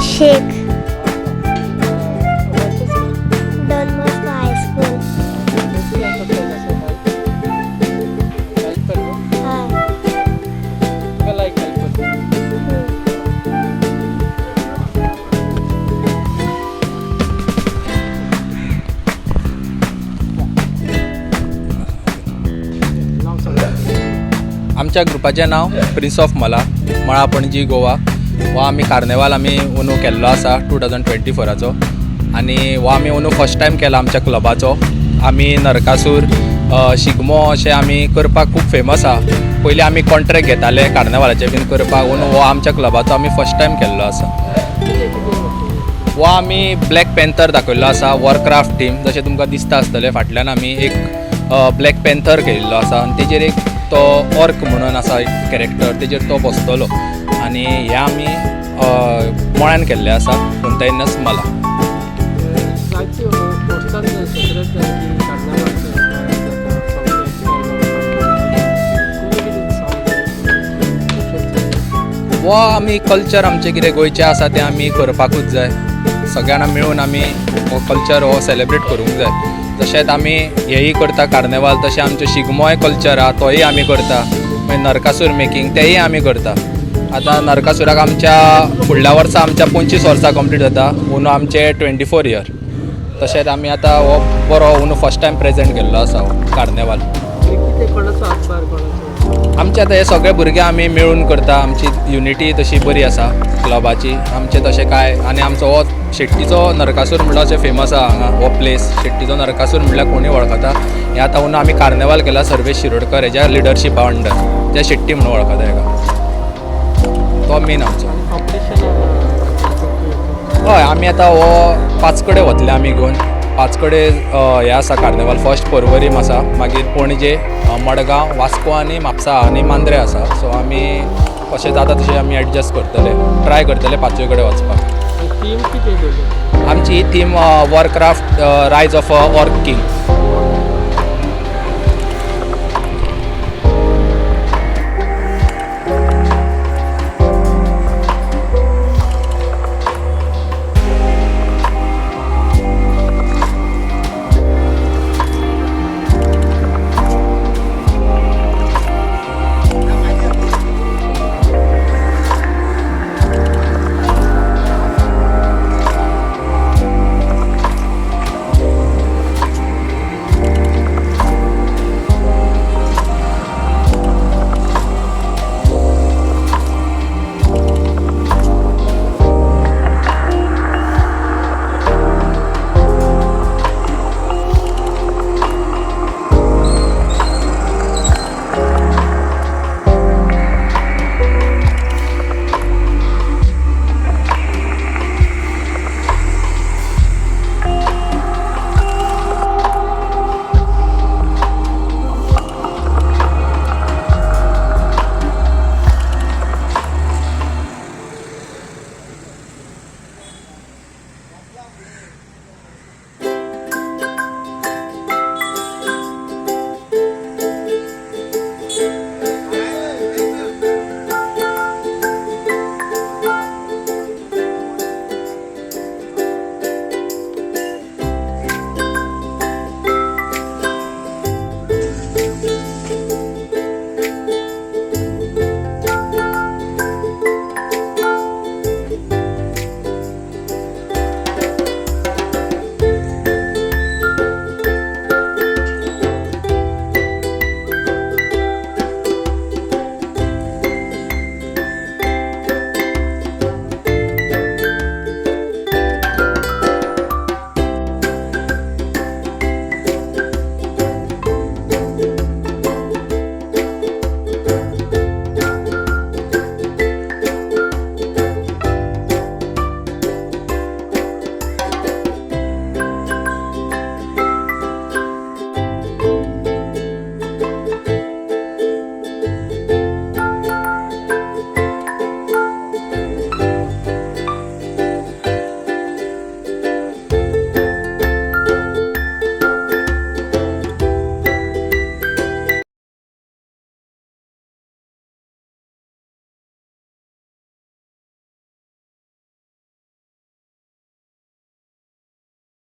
Shake. Don Bosco High School. आमच्या ग्रुपाचें नाव prince of मला मळा पणजी गोवा. हो आमी कार्निवाल आमी अंदू केल्लो आसा 2024चो आनी हो आमी अंदू फर्स्ट टायम केला आमच्या क्लबाचो. आमी नरकासूर शिगमो अशें आमी करपाक खूब फेमस आहा. पयलीं आमी कॉन्ट्रॅक्ट घेताले कार्निवालाचे बीन करपाक. अंदू हो आमच्या क्लबाचो आमी फर्स्ट टायम केल्लो आसा. हो आमी ब्लॅक पॅन्थर दाखयल्लो आसा वॉरक्राफ्ट टीम. जशें तुमकां दिसता आसतलें फाटल्यान आमी एक ब्लॅक पॅन्थर केल्लो आसा आनी तेजेर एक तो ऑर्क म्हणून आसा एक कॅरेक्टर तेजेर तो बसतलो आनी हे आमी मळ्यान केल्ले आसा फोंतैनस मला. हो आमी कल्चर आमचें कितें गोंयचें आसा तें आमी करपाकूच जाय. सगळ्यांना मेळून आमी हो कल्चर हो सेलेब्रेट करूंक जाय. जशेंच आमी हेय करता कार्निवाल तशें आमचो शिगमोय कल्चर आहा तोय आमी करता. मागीर नरकासूर मेकींग तेय आमी करता. आतां नरकासुराक आमच्या फुडल्या वर्सा आमच्या 25 वर्सां कंप्लीट जाता. अंदू आमचे 24 इयर. तशेंच आमी आतां हो बरो अंदू फर्स्ट टायम प्रेजेंट केल्लो आसा हो कार्निवाल. आमचे आतां हे सगळे भुरगे आमी मेळून करता. आमची युनिटी तशी बरी आसा क्लबाची. आमचें तशें काय आनी आमचो हो शेट्टीचो नरकासूर म्हणल्यार अशें फेमस आहा हांगा हो प्लेस. शेट्टीचो नरकासूर म्हणल्यार कोणूय वळखता. हे आतां अंदू आमी कार्निवाल केला सर्वेश शिरोडकर हेज्या लिडरशिपा अंडर. ते शेट्टी म्हणून वळखता हेका. तो मेन आमचो. हय आमी आतां हो 5 कडेन वतले आमी घेवन. 5 कडेन हे आसा कार्निवाल. फर्स्ट पर्वरीम आसा मागीर पणजे मडगांव वास्को आनी म्हापसा आनी मांद्रे आसा. सो आमी कशें जाता तशें आमी एडजस्ट करतले. ट्राय करतले 5 कडेन वचपाक. आमची थीम वॉरक्राफ्ट रायज ऑफ ऑर्क किंग.